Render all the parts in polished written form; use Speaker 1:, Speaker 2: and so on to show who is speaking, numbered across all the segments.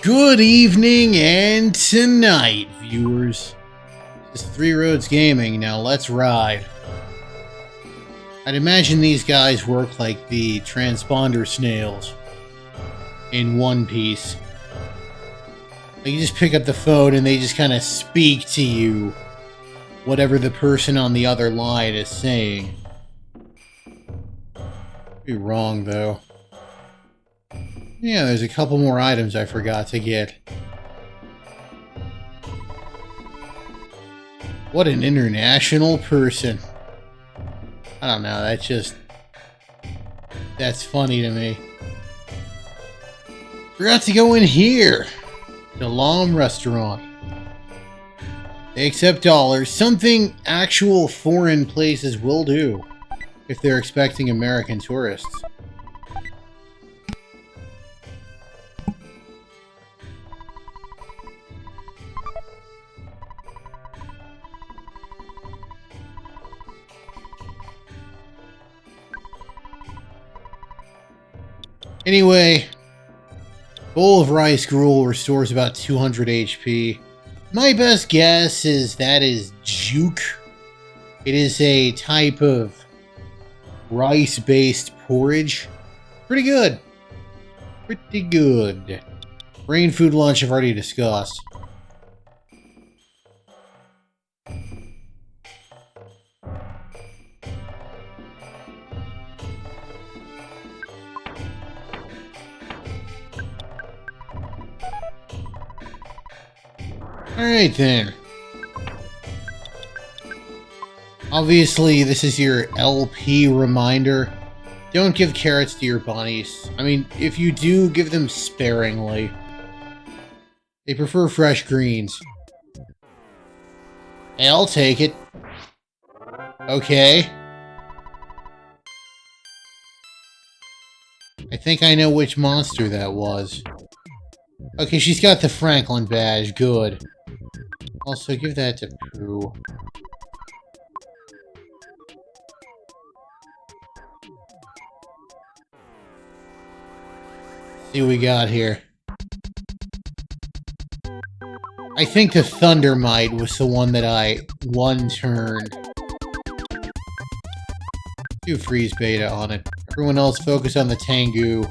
Speaker 1: Good evening and tonight, viewers. This is Three Roads Gaming. Now let's ride. I'd imagine these guys work like the transponder snails in One Piece. Like you just pick up the phone and they just kind of speak to you whatever the person on the other line is saying. Be wrong though. Yeah, there's a couple more items I forgot to get. What an international person. I don't know, that's funny to me. Forgot to go in here. The Lam restaurant. They accept dollars, something actual foreign places will do if they're expecting American tourists. Anyway, bowl of rice gruel restores about 200 HP. My best guess is that is juke. It is a type of rice-based porridge. Pretty good. Pretty good. Brain food lunch I've already discussed. Alright then. Obviously, this is your LP reminder. Don't give carrots to your bunnies. I mean, if you do, give them sparingly. They prefer fresh greens. Hey, I'll take it. Okay. I think I know which monster that was. Okay, she's got the Franklin badge. Good. Also, give that to Pooh. See what we got here. I think the Thundermite was the one that I one-turned. Do freeze beta on it. Everyone else focus on the Tengu.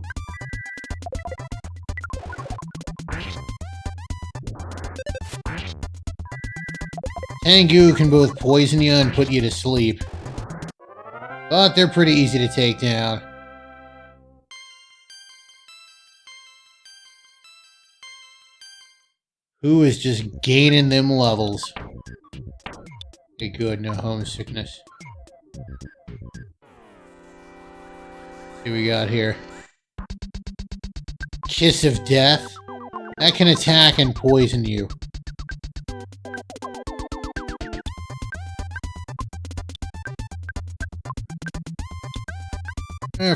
Speaker 1: Tengu can both poison you and put you to sleep. But they're pretty easy to take down. Who is just gaining them levels? Okay, good, no homesickness. See what we got here. Kiss of Death. That can attack and poison you.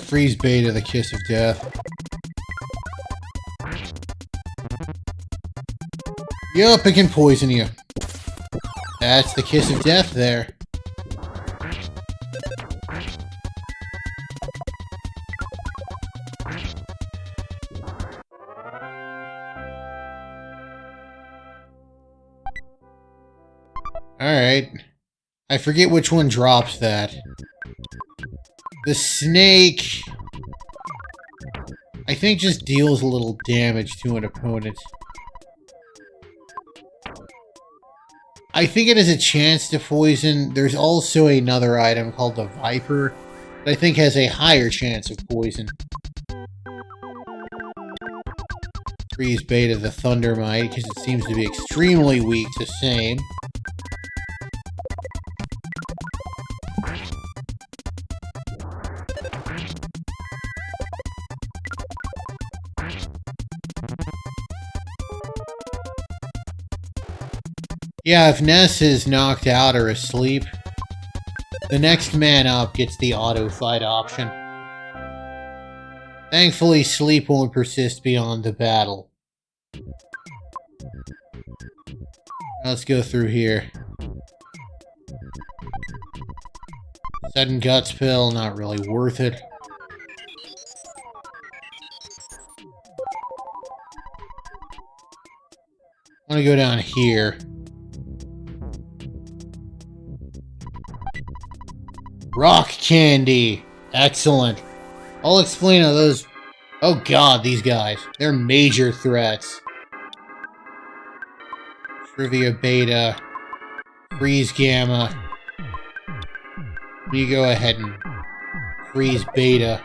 Speaker 1: Freeze beta, the Kiss of Death. Yup, it can poison you. That's the Kiss of Death there. Alright. I forget which one drops that. The snake, I think, just deals a little damage to an opponent. I think it has a chance to poison. There's also another item called the Viper that I think has a higher chance of poison. Freeze beta the Thundermite because it seems to be extremely weak to same. Yeah, if Ness is knocked out or asleep, the next man up gets the auto fight option. Thankfully, sleep won't persist beyond the battle. Let's go through here. Sudden Guts pill, not really worth it. I want to go down here. Rock candy! Excellent. I'll explain how those... Oh god, these guys. They're major threats. Trivia Beta. Freeze Gamma. You go ahead and freeze Beta.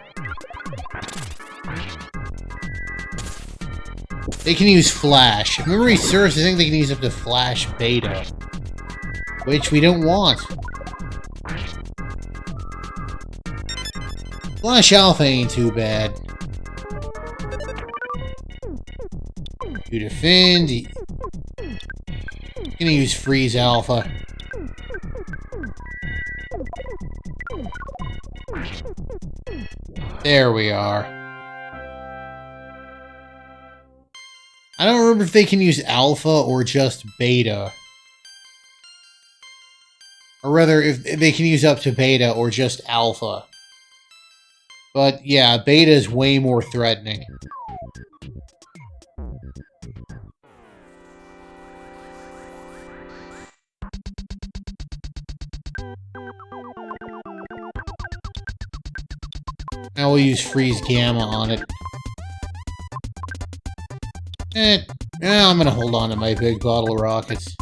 Speaker 1: They can use Flash. If memory serves, I think they can use up to Flash Beta. Which we don't want. Flash Alpha ain't too bad. You defend. Gonna use Freeze Alpha. There we are. I don't remember if they can use Alpha or just Beta. Or rather, if they can use up to Beta or just Alpha. But yeah, Beta is way more threatening. Now we'll use Freeze Gamma on it. I'm gonna hold on to my big bottle of rockets.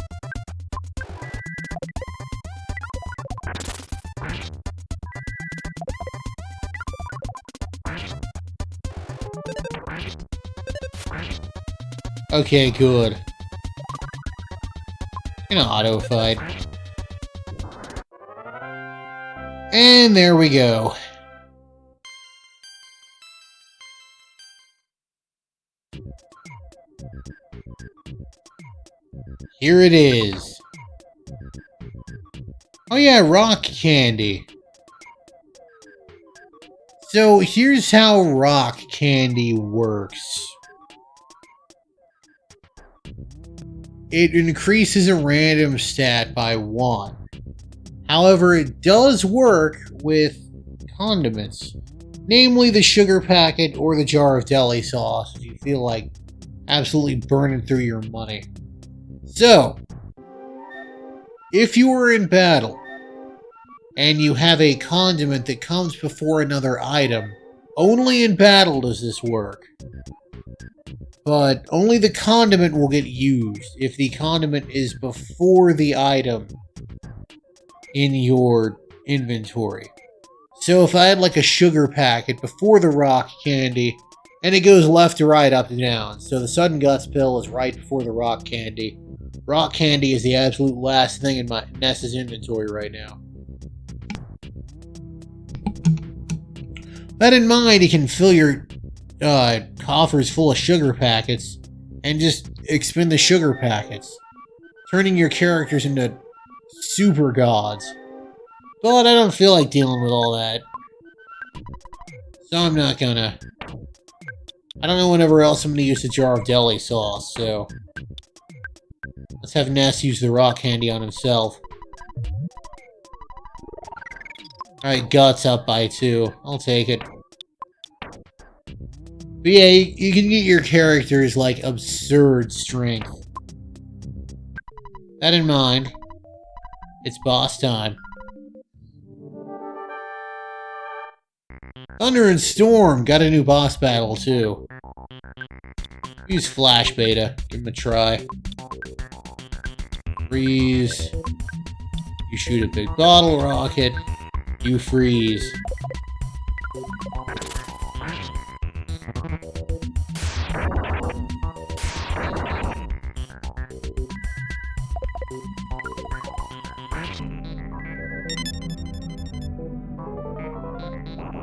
Speaker 1: Okay, good. Gonna auto fight. And there we go. Here it is. Oh yeah, rock candy. So here's how rock candy works. It increases a random stat by 1. However, it does work with condiments. Namely the sugar packet or the jar of deli sauce if you feel like absolutely burning through your money. So, if you are in battle, and you have a condiment that comes before another item, only in battle does this work. But only the condiment will get used if the condiment is before the item in your inventory. So if I had like a sugar packet before the rock candy, and it goes left to right, up to down, so the Sudden Guts pill is right before the rock candy. Rock candy is the absolute last thing in my Ness's inventory right now. That in mind, you can fill your coffers full of sugar packets and just expend the sugar packets, turning your characters into super gods. But I don't feel like dealing with all that, so I'm not gonna. I don't know whenever else I'm gonna use the jar of deli sauce, so let's have Ness use the rock candy on himself. Alright, Guts up by 2. I'll take it. But yeah, you can get your characters, like, absurd strength. That in mind, it's boss time. Thunder and Storm got a new boss battle, too. Use Flash Beta. Give him a try. Freeze. You shoot a big bottle rocket. You freeze.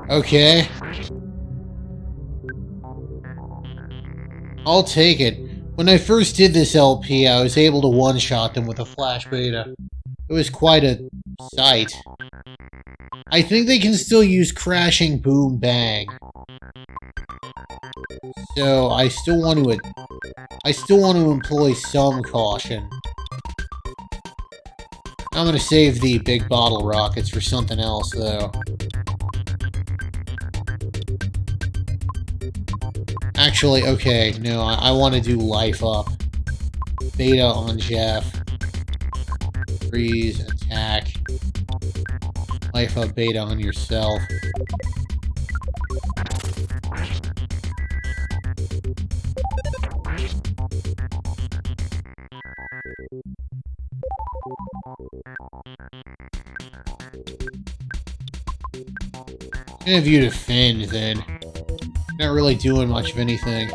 Speaker 1: Okay. I'll take it. When I first did this LP, I was able to one-shot them with a Flash Beta. It was quite a sight. I think they can still use Crashing Boom Bang. So I still want to employ some caution. I'm gonna save the big bottle rockets for something else, though. Actually, okay, no, I want to do life up. beta on Jeff. Freeze, attack. Life up beta on yourself. And if you defend, then you're not really doing much of anything.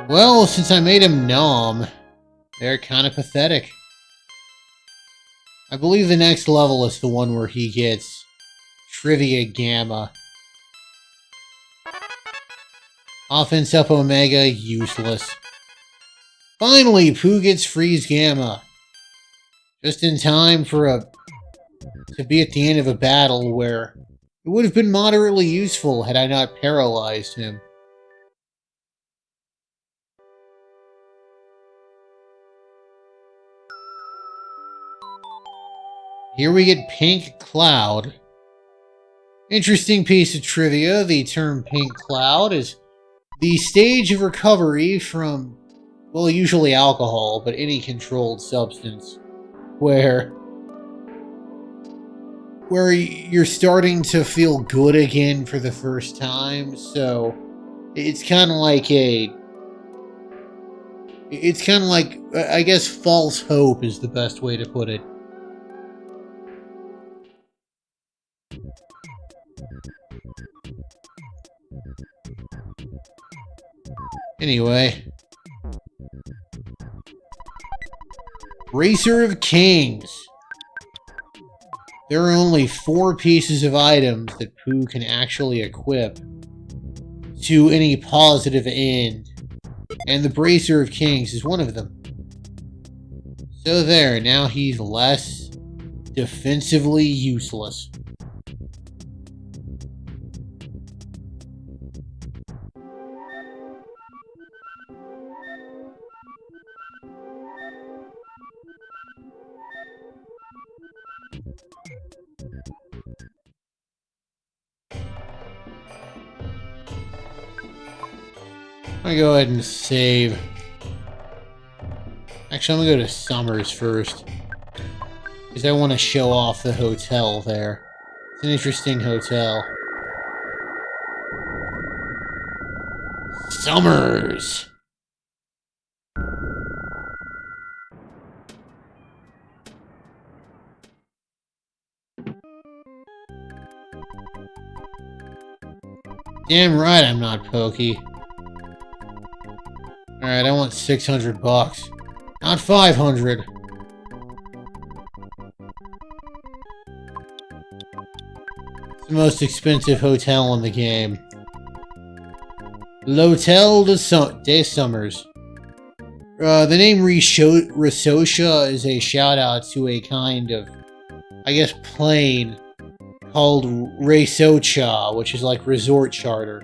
Speaker 1: Well, since I made him numb, they're kind of pathetic. I believe the next level is the one where he gets Trivia Gamma. Offense up Omega, useless. Finally, Pooh gets Freeze Gamma. Just in time for to be at the end of a battle where it would have been moderately useful had I not paralyzed him. Here we get Pink Cloud. Interesting piece of trivia. The term Pink Cloud is the stage of recovery from, well, usually alcohol, but any controlled substance, where you're starting to feel good again for the first time. So it's kind of like I guess false hope is the best way to put it. Anyway. Racer of Kings. There are only 4 pieces of items that Pooh can actually equip to any positive end, and the Bracer of Kings is one of them. So there, now he's less defensively useless. I'm gonna go ahead and save. Actually, I'm gonna go to Summers first, because I want to show off the hotel there. It's an interesting hotel. Summers! Damn right I'm not Pokey. Alright, I want 600 bucks. Not 500. It's the most expensive hotel in the game. L'Hotel des Summers. The name Risosha is a shout out to a kind of, I guess, plane called Resocha, which is like resort charter.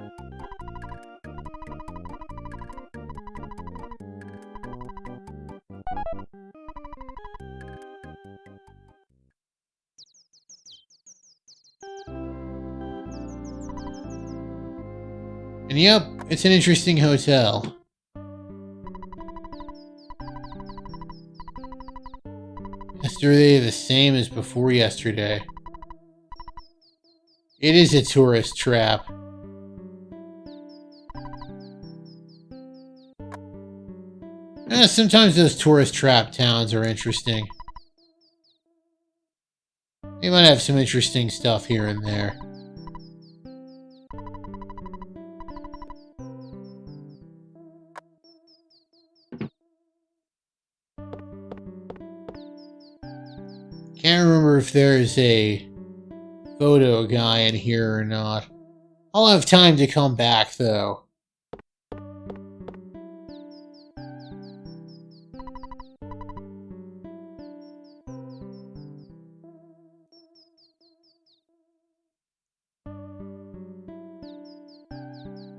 Speaker 1: And yep, it's an interesting hotel. Yesterday the same as before yesterday. It is a tourist trap. Sometimes those tourist trap towns are interesting. They might have some interesting stuff here and there. Can't remember if there's a photo guy in here or not. I'll have time to come back, though.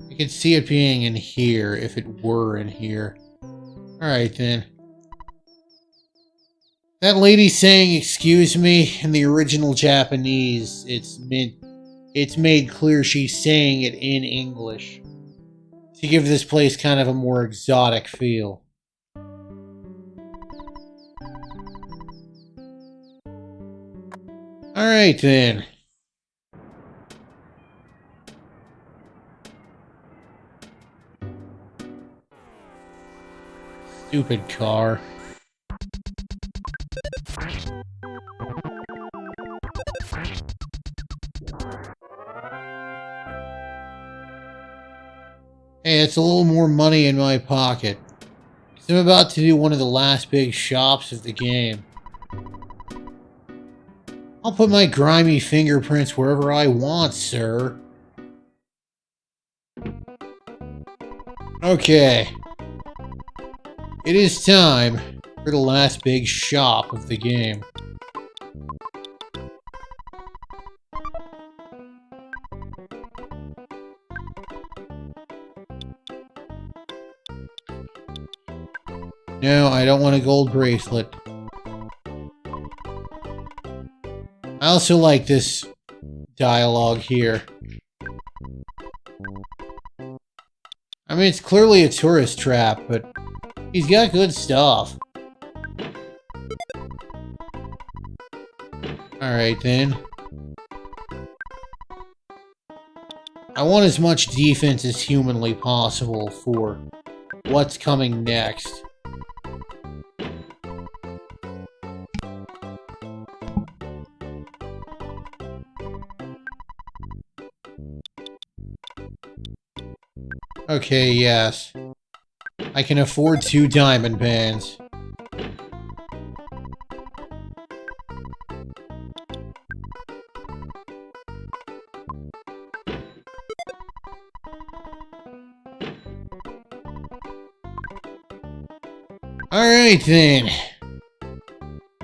Speaker 1: I could see it being in here if it were in here. Alright then. That lady saying "excuse me" in the original Japanese, it's made clear she's saying it in English to give this place kind of a more exotic feel. Alright then. Stupid car. Hey, it's a little more money in my pocket. 'Cause I'm about to do one of the last big shops of the game. I'll put my grimy fingerprints wherever I want, sir. Okay. It is time for the last big shop of the game. No, I don't want a gold bracelet. I also like this dialogue here. I mean, it's clearly a tourist trap, but he's got good stuff. Alright then. I want as much defense as humanly possible for what's coming next. Okay, yes. I can afford 2 diamond pans. Alright then.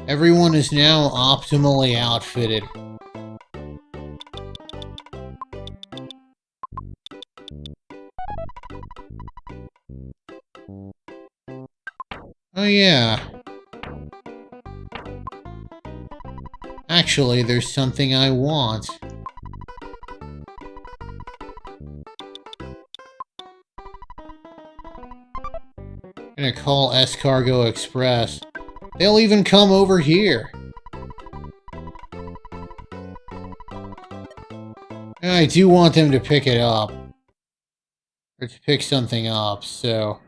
Speaker 1: Everyone is now optimally outfitted. Oh yeah. Actually, there's something I want. I'm gonna call Escargo Express. They'll even come over here. And I do want them to pick it up. Or to pick something up, so...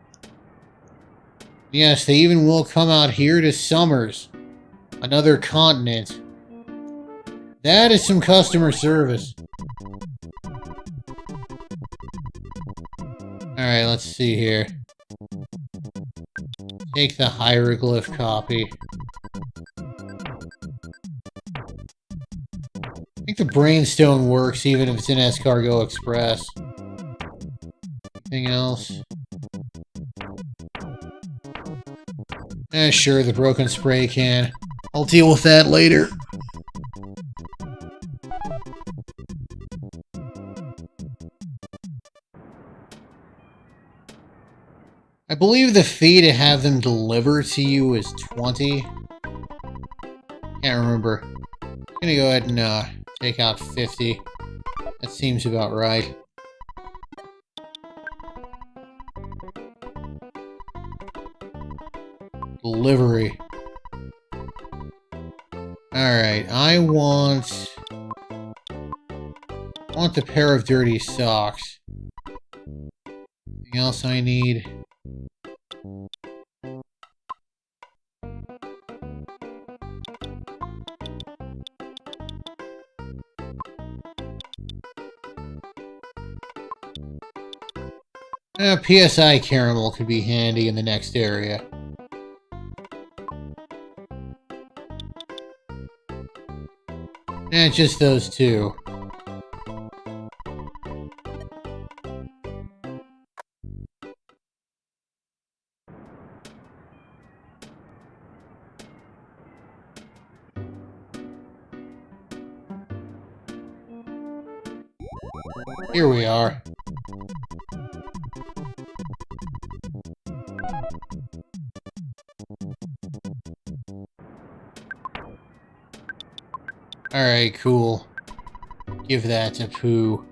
Speaker 1: Yes, they even will come out here to Summers. Another continent. That is some customer service. Alright, let's see here. Take the hieroglyph copy. I think the brainstone works even if it's in Escargo Express. Anything else? Sure, the broken spray can. I'll deal with that later. I believe the fee to have them deliver to you is 20. Can't remember. I'm gonna go ahead and take out 50. That seems about right. Delivery. Alright, I want the pair of dirty socks. Anything else I need? PSI caramel could be handy in the next area. Just those two. Here we are. Alright, cool. Give that to Pooh.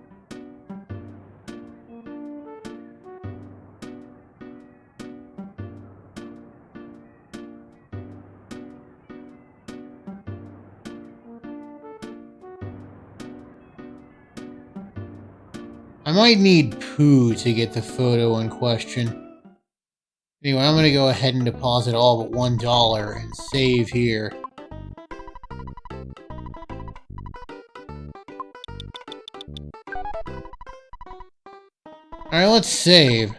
Speaker 1: I might need Pooh to get the photo in question. Anyway, I'm gonna go ahead and deposit all but $1 and save here. Alright, let's save.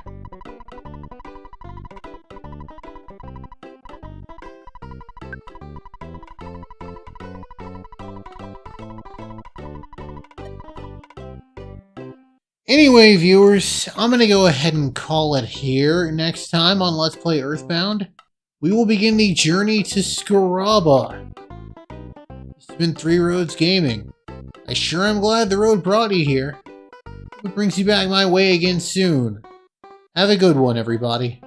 Speaker 1: Anyway, viewers, I'm going to go ahead and call it here. Next time on Let's Play Earthbound, we will begin the journey to Scaraba. This has been Three Roads Gaming. I sure am glad the road brought you here. It brings you back my way again soon. Have a good one, everybody.